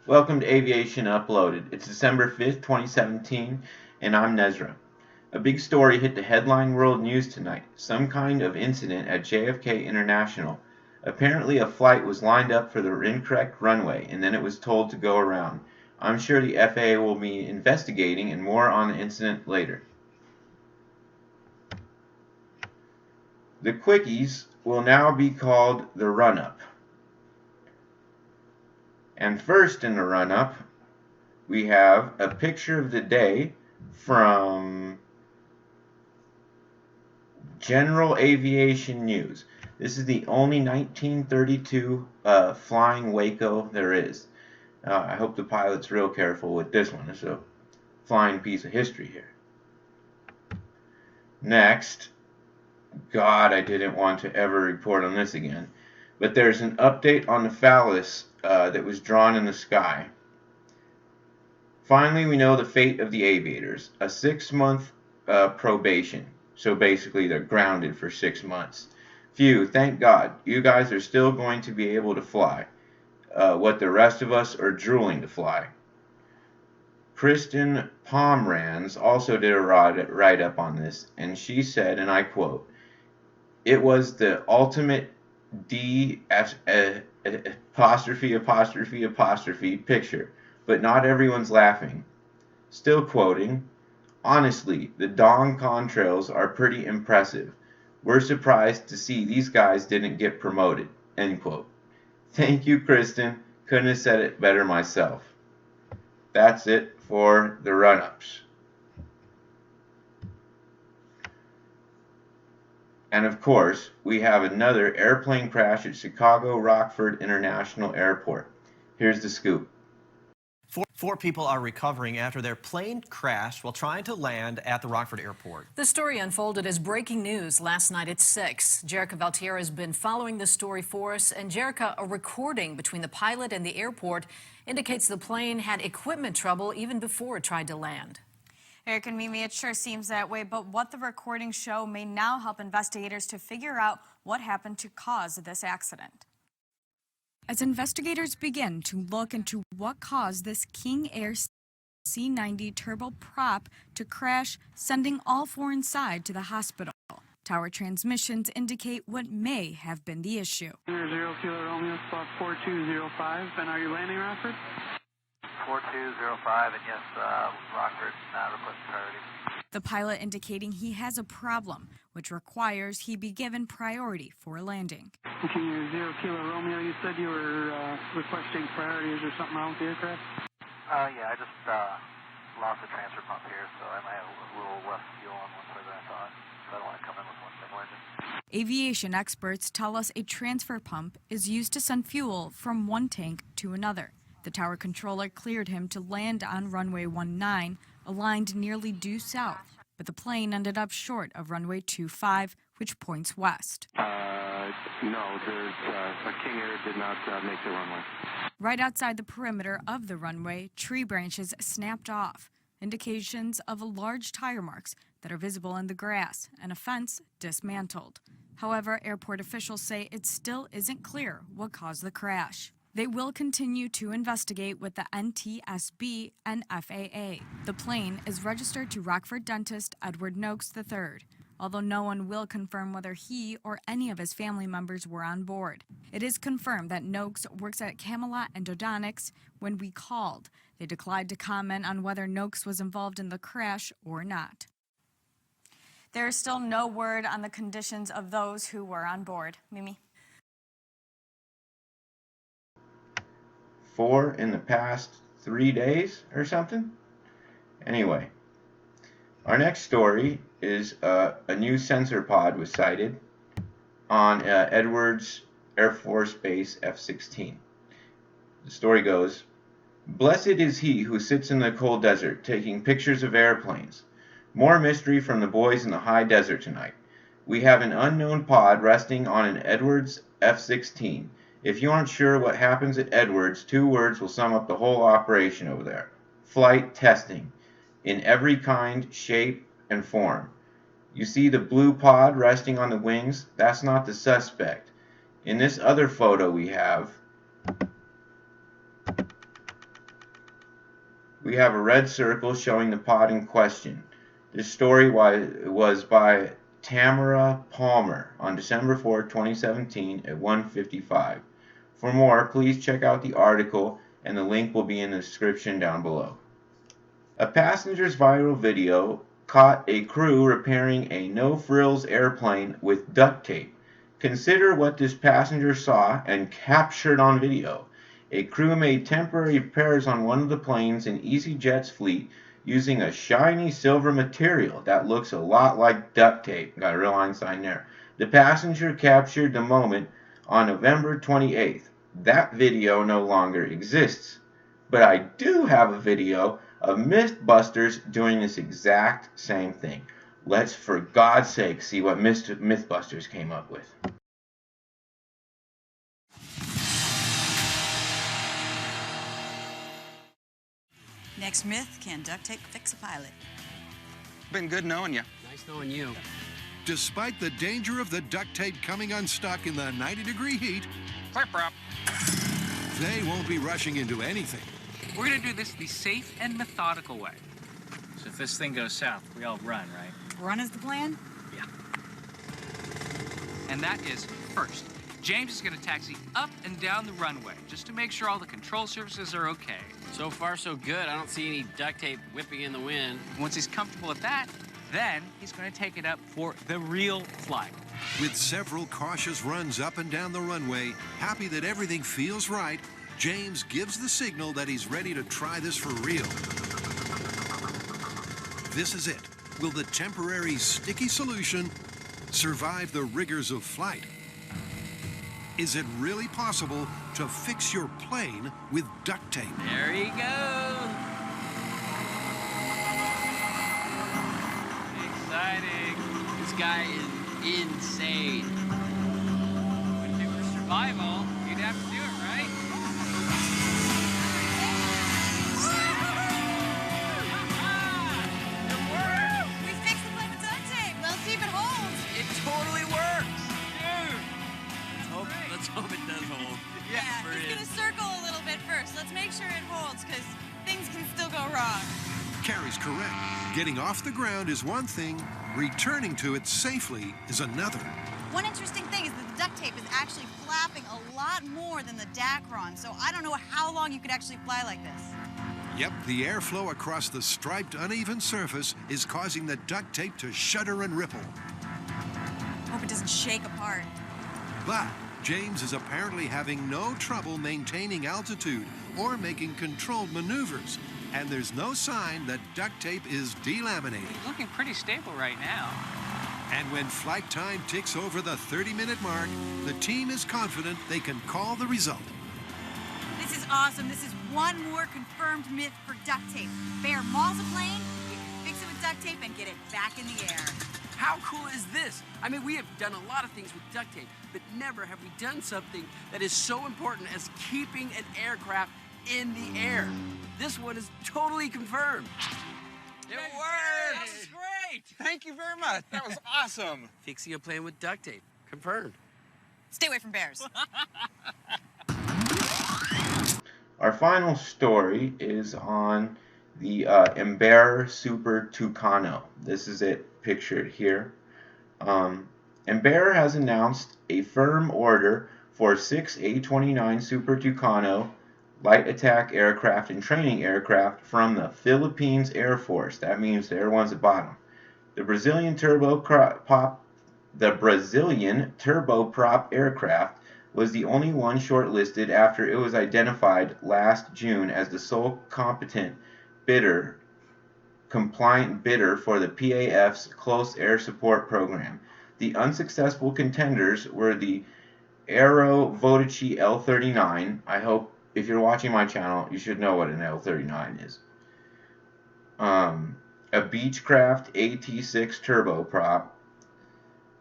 Welcome to Aviation Uploaded. It's December 5th, 2017, and I'm Nezra. A big story hit the headline world news tonight. Some kind of incident at JFK International. Apparently a flight was lined up for the incorrect runway, and then it was told to go around. I'm sure the FAA will be investigating, and more on the incident later. The quickies will now be called the run-up. And first in the run-up, we have a picture of the day from General Aviation News. This is the only 1932 flying Waco there is. I hope the pilot's real careful with this one. It's a flying piece of history here. Next, God, I didn't want to ever report on this again, but there's an update on the phallis that was drawn in the sky. Finally, we know the fate of the aviators. A 6-month probation. So basically, they're grounded for 6 months. Phew, thank God. You guys are still going to be able to fly. What the rest of us are drooling to fly. Kristyn Pomranz also did a write-up on this, and she said, and I quote, "It was the ultimate apostrophe picture, but not everyone's laughing." Still quoting, "Honestly, the dawn contrails are pretty impressive. We're surprised to see these guys didn't get promoted." End quote. Thank you, Kristyn. Couldn't have said it better myself. That's it for the run-ups. And of course, we have another airplane crash at Chicago Rockford International Airport. Here's the scoop. Four people are recovering after their plane crashed while trying to land at the Rockford Airport. The story unfolded as breaking news last night at 6. Jerica Valtier has been following this story for us. And Jerica, a recording between the pilot and the airport indicates the plane had equipment trouble even before it tried to land. Eric and Mimi, it sure seems that way, but what the recordings show may now help investigators to figure out what happened to cause this accident. As investigators begin to look into what caused this King Air C-90 turboprop to crash, sending all four inside to the hospital. Tower transmissions indicate what may have been the issue. 0 Kilo Romeo, spot 4205, and are you landing, Rockford? 4205, and yes, Rockford, request priority. The pilot indicating he has a problem, which requires he be given priority for a landing. Okay, 0 Kilo Romeo, you said you were requesting priority. Is there something wrong with the aircraft? Yeah, I just lost the transfer pump here, so I might have a little less fuel on one side than I thought. So I don't want to come in with one single engine. Aviation experts tell us a transfer pump is used to send fuel from one tank to another. The tower controller cleared him to land on runway 19, aligned nearly due south, but the plane ended up short of runway 25, which points west. No, King Air did not make the runway. Right outside the perimeter of the runway, tree branches snapped off, indications of large tire marks that are visible in the grass, and a fence dismantled. However, airport officials say it still isn't clear what caused the crash. They will continue to investigate with the NTSB and FAA. The plane is registered to Rockford dentist Edward Noakes III, although no one will confirm whether he or any of his family members were on board. It is confirmed that Noakes works at Camelot Endodontics. When we called, they declined to comment on whether Noakes was involved in the crash or not. There is still no word on the conditions of those who were on board. Mimi? 4 in the past 3 days or something. Anyway, our next story is a new sensor pod was sighted on Edwards Air Force Base F-16. The story goes, "Blessed is he who sits in the cold desert taking pictures of airplanes. More mystery from the boys in the high desert tonight. We have an unknown pod resting on an Edwards F-16. If you aren't sure what happens at Edwards, 2 words will sum up the whole operation over there. Flight testing. In every kind, shape, and form. You see the blue pod resting on the wings? That's not the suspect. In this other photo we have, we have a red circle showing the pod in question. This story was by Tamara Palmer on December 4, 2017 at 1:55. For more, please check out the article, and the link will be in the description down below. A passenger's viral video caught a crew repairing a no-frills airplane with duct tape. Consider what this passenger saw and captured on video. A crew made temporary repairs on one of the planes in EasyJet's fleet using a shiny silver material that looks a lot like duct tape. Got a real Einstein there. The passenger captured the moment on November 28th. That video no longer exists. But I do have a video of Mythbusters doing this exact same thing. Let's, for God's sake, see what Mythbusters came up with. Next myth, can duct tape fix a pilot? Been good knowing you. Nice knowing you. Despite the danger of the duct tape coming unstuck in the 90-degree heat, Clip up. they won't be rushing into anything. We're gonna do this the safe and methodical way. So if this thing goes south, we all run, right? Run is the plan? Yeah. And that is first. James is gonna taxi up and down the runway just to make sure all the control surfaces are okay. So far, so good. I don't see any duct tape whipping in the wind. Once he's comfortable with that, then he's gonna take it up for the real flight. With several cautious runs up and down the runway, happy that everything feels right, James gives the signal that he's ready to try this for real. This is it. Will the temporary sticky solution survive the rigors of flight? Is it really possible to fix your plane with duct tape? There he goes. Exciting. This guy is insane. If it were survival, you'd have to do it, right? We fixed the plane with duct tape. Let's see if it holds. It totally works. Dude. Let's hope it does hold. Yeah, he's gonna circle a little bit first. Let's make sure it holds, because things can still go wrong. Carrie's correct. Getting off the ground is one thing, returning to it safely is another. One interesting thing is that the duct tape is actually flapping a lot more than the Dacron, so I don't know how long you could actually fly like this. Yep, the airflow across the striped, uneven surface is causing the duct tape to shudder and ripple. Hope it doesn't shake apart. But James is apparently having no trouble maintaining altitude or making controlled maneuvers, and there's no sign that duct tape is delaminating. He's looking pretty stable right now. And when flight time ticks over the 30-minute mark, the team is confident they can call the result. This is awesome. This is one more confirmed myth for duct tape. Bear mauls a plane, you can fix it with duct tape and get it back in the air. How cool is this? I mean, we have done a lot of things with duct tape, but never have we done something that is so important as keeping an aircraft in the air. This one is totally confirmed. It works! That was great! Thank you very much. That was awesome. Fixing a plane with duct tape. Confirmed. Stay away from bears. Our final story is on the Embraer Super Tucano. This is it pictured here. Embraer has announced a firm order for 6 A-29 Super Tucano light attack aircraft and training aircraft from the Philippines Air Force. That means the ones at the bottom. The Brazilian turboprop aircraft was the only one shortlisted after it was identified last June as the sole compliant bidder for the PAF's Close Air Support Program. The unsuccessful contenders were the Aero Vodici L-39. I hope if you're watching my channel, you should know what an L-39 is. A Beechcraft AT-6 turboprop,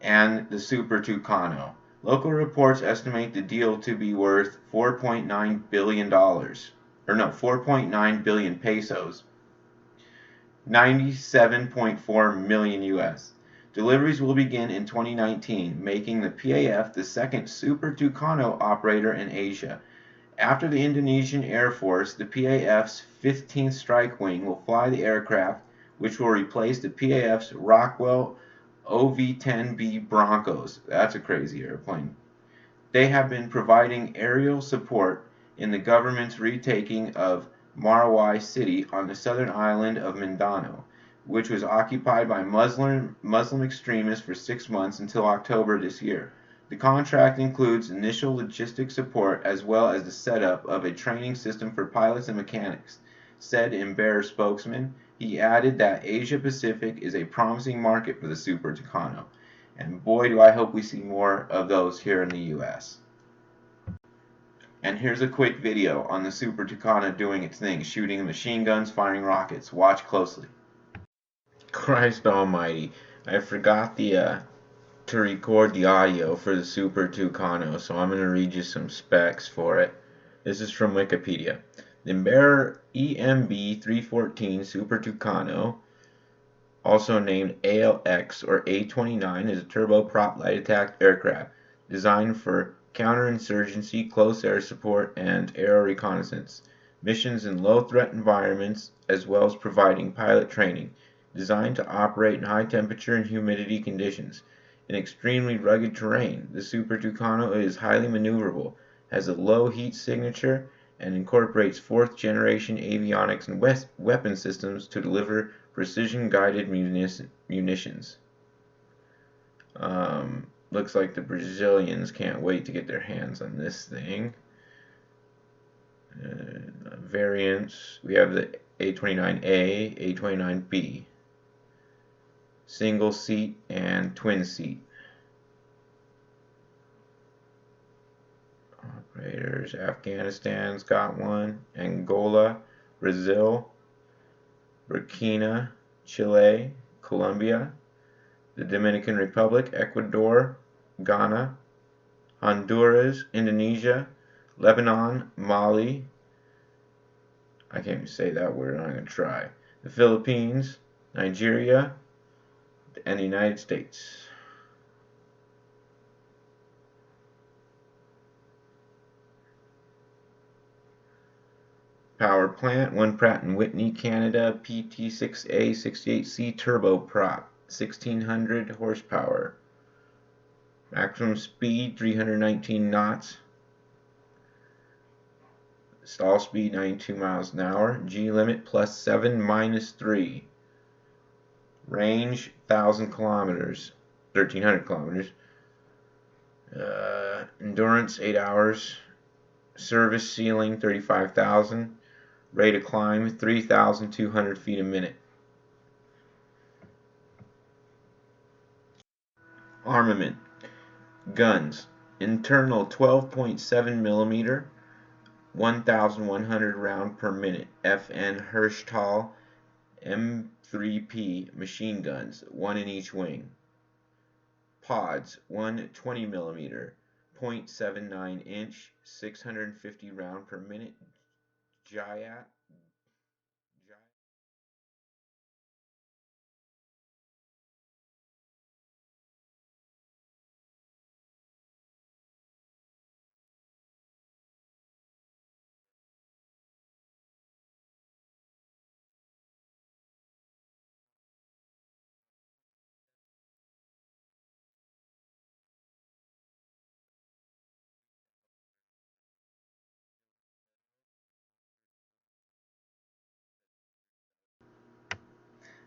and the Super Tucano. Local reports estimate the deal to be worth $4.9 billion. 4.9 billion pesos. 97.4 million US. Deliveries will begin in 2019, making the PAF the second Super Tucano operator in Asia. After the Indonesian Air Force, the PAF's 15th Strike Wing will fly the aircraft, which will replace the PAF's Rockwell OV-10B Broncos. That's a crazy airplane. They have been providing aerial support in the government's retaking of Marawi City on the southern island of Mindanao, which was occupied by Muslim extremists for 6 months until October this year. The contract includes initial logistic support as well as the setup of a training system for pilots and mechanics, said Embraer spokesman. He added that Asia Pacific is a promising market for the Super Tucano, and boy do I hope we see more of those here in the US. And here's a quick video on the Super Tucano doing its thing, shooting machine guns, firing rockets. Watch closely. Christ almighty, I forgot to record the audio for the Super Tucano, so I'm going to read you some specs for it. This is from Wikipedia. The Embraer EMB 314 Super Tucano, also named ALX or A29, is a turboprop light attack aircraft designed for counterinsurgency, close air support, and aero reconnaissance missions in low-threat environments, as well as providing pilot training. Designed to operate in high temperature and humidity conditions. In extremely rugged terrain, the Super Tucano is highly maneuverable, has a low heat signature, and incorporates 4th generation avionics and weapon systems to deliver precision-guided munitions. Looks like the Brazilians can't wait to get their hands on this thing. Variants, we have the A29A, A29B. Single seat and twin seat. Operators, Afghanistan's got one, Angola, Brazil, Burkina, Chile, Colombia, the Dominican Republic, Ecuador, Ghana, Honduras, Indonesia, Lebanon, Mali, I can't even say that word, I'm going to try, the Philippines, Nigeria, and the United States. Power plant, 1 Pratt & Whitney, Canada, PT6A 68C turboprop, 1600 horsepower. Maximum speed, 319 knots. Stall speed, 92 miles an hour. G limit, +7, -3. Range, 1,000 kilometers, 1,300 kilometers. Endurance, 8 hours. Service ceiling, 35,000. Rate of climb, 3,200 feet a minute. Armament. Guns. Internal 12.7 millimeter, 1,100 round per minute. FN Hirschtal M3P machine guns, 1 in each wing. Pods, 1 20 millimeter, 0.79 inch, 650 round per minute. Giat.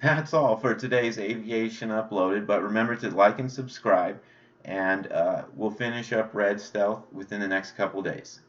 That's all for today's Aviation Uploaded, but remember to like and subscribe, and we'll finish up Red Stealth within the next couple days.